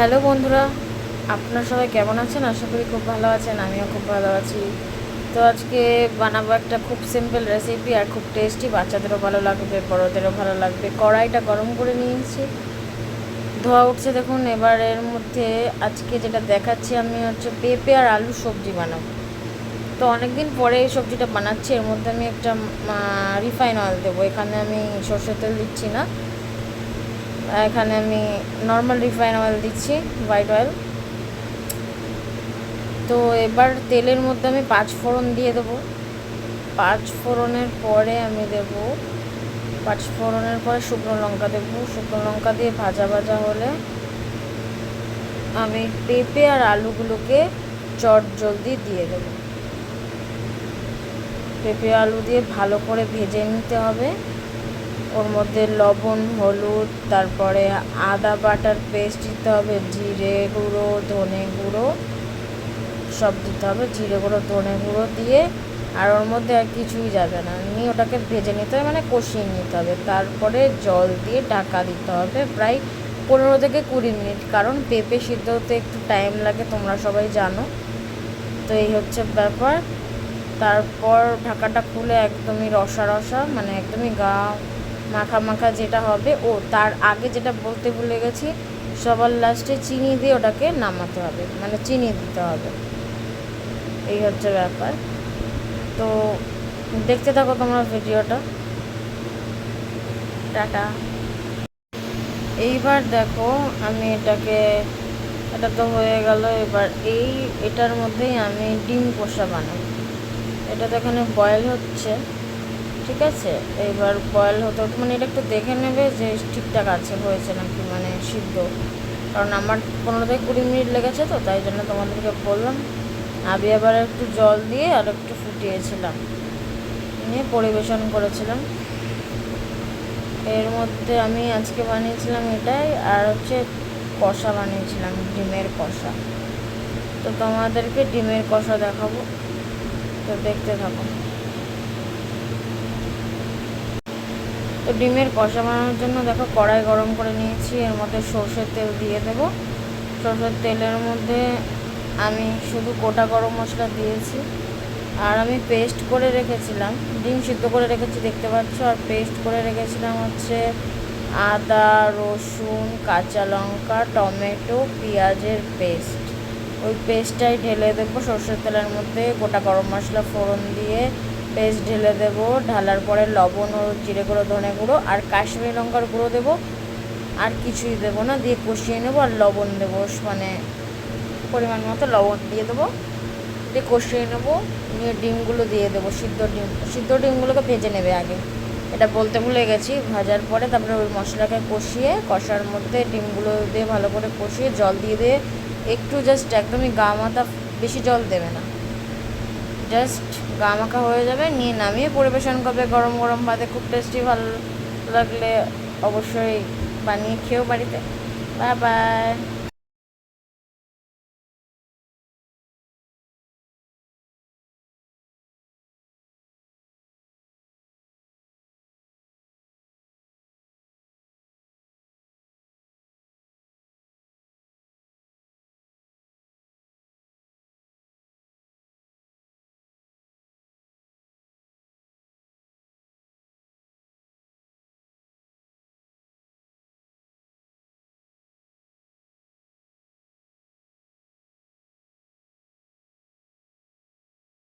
Hello বন্ধুরা, আপনারা সবাই কেমন আছেন? আশা করি খুব ভালো আছেন। আমিও খুব ভালো আছি। তো আজকে বানাবো একটা খুব সিম্পল রেসিপি আর খুব টেস্টি, বাচ্চাদেরও ভালো লাগবে, বড়োদেরও ভালো লাগবে। কড়াইটা গরম করে নিয়েছি, ধোয়া উঠছে দেখুন। এবার এর মধ্যে আজকে যেটা দেখাচ্ছি আমি হচ্ছে পেঁপে আর আলু সবজি বানাবো। তো অনেক দিন পরে এই সবজিটা বানাচ্ছি। এর মধ্যে আমি একটা রিফাইন অয়েল দেবো। এখানে আমি সর্ষের তেল দিচ্ছি না, এখানে আমি নর্মাল রিফাইন অয়েল দিচ্ছি, হোয়াইট অয়েল। তো এবার তেলের মধ্যে আমি 5 ফোড়ন দিয়ে দেবো। 5 ফোড়নের পরে আমি দেব 5 ফোড়নের পরে শুকনো লঙ্কা দেবো। শুকনো লঙ্কা দিয়ে ভাজা ভাজা হলে আমি পেঁপে আর আলুগুলোকে চট জলদি দিয়ে দেবো। পেঁপে আলু দিয়ে ভালো করে ভেজে নিতে হবে। ওর মধ্যে লবণ, হলুদ, তারপরে আদা বাটার পেস্ট দিতে হবে, জিরে গুঁড়ো, ধনে গুঁড়ো সব দিতে হবে। জিরে গুঁড়ো, ধনে গুঁড়ো দিয়ে আর ওর মধ্যে আর কিছুই যাবে না, নিয়ে ওটাকে ভেজে নিতে হবে, মানে কষিয়ে নিতে হবে। তারপরে জল দিয়ে ঢাকা দিতে হবে প্রায় 15 থেকে 20 মিনিট, কারণ পেঁপে সিদ্ধ হতে একটু টাইম লাগে, তোমরা সবাই জানো। তো এই হচ্ছে ব্যাপার। তারপর ঢাকাটা খুলে একদমই রসা রসা, মানে একদমই গা মাখা মাখা যেটা হবে। ও তার আগে যেটা বলতে ভুলে গেছি, সবার লাস্টে চিনি দিয়ে ওটাকে নামাতে হবে, মানে চিনি দিতে হবে। এই হচ্ছে ব্যাপার। তো দেখতে থাকো তোমরা ভিডিওটা। টাটা। এইবার দেখো আমি এটা তো হয়ে গেল। এবার এটার মধ্যেই আমি ডিম কষা বানাই। এটা তো এখানে বয়েল হচ্ছে, ঠিক আছে। এবার বয়েল হতে হতে মানে এটা একটু দেখে নেবে যে ঠিকঠাক আছে, হয়েছে নাকি, মানে সিদ্ধ। কারণ আমার 15 থেকে 20 মিনিট লেগেছে, তো তাই জন্য তোমাদেরকে বললাম। আমি এবার একটু জল দিয়ে আর একটু ফুটিয়েছিলাম, নিয়ে পরিবেশন করেছিলাম। এর মধ্যে আমি আজকে বানিয়েছিলাম এটাই, আর হচ্ছে কষা বানিয়েছিলাম, ডিমের কষা। তো তোমাদেরকে ডিমের কষা দেখাবো, তো দেখতে থাকো। তো ডিমের কষা বানানোর জন্য দেখো কড়াই গরম করে নিয়েছি, এর মধ্যে সর্ষের তেল দিয়ে দেবো। সর্ষের তেলের মধ্যে আমি শুধু গোটা গরম মশলা দিয়েছি, আর আমি পেস্ট করে রেখেছিলাম, ডিম সিদ্ধ করে রেখেছি দেখতে পাচ্ছ, আর পেস্ট করে রেখেছিলাম হচ্ছে আদা, রসুন, কাঁচা লঙ্কা, টমেটো, পেঁয়াজের পেস্ট। ওই পেস্টটাই ঢেলে দেবো সর্ষের তেলের মধ্যে। গোটা গরম মশলা ফোড়ন দিয়ে পেস্ট ঢেলে দেবো। ঢালার পরে লবণ ও জিরে গুঁড়ো, ধনে গুঁড়ো আর কাশ্মীরি লঙ্কার গুঁড়ো দেবো। আর কিছুই দেবো না, দিয়ে কষিয়ে নেবো। আর লবণ দেবো, মানে পরিমাণ মতো লবণ দিয়ে দেবো, দিয়ে কষিয়ে নেবো। নিয়ে ডিমগুলো দিয়ে দেবো, সিদ্ধ ডিমগুলোকে ভেজে নেবে আগে, এটা বলতে ভুলে গেছি। ভাজার পরে তারপরে ওই মশলাকে কষার মধ্যে ডিমগুলো দিয়ে ভালো করে কষিয়ে জল দিয়ে একটু জাস্ট একদমই গা মাথা, বেশি জল দেবে না, জাস্ট গা মাখা হয়ে যাবে। নিয়ে নামিয়ে পরিবেশন করবে গরম গরম ভাতে। খুব টেস্টি, ভালো লাগলে অবশ্যই বানিয়ে খেয়েও বাড়িতে। Bye bye.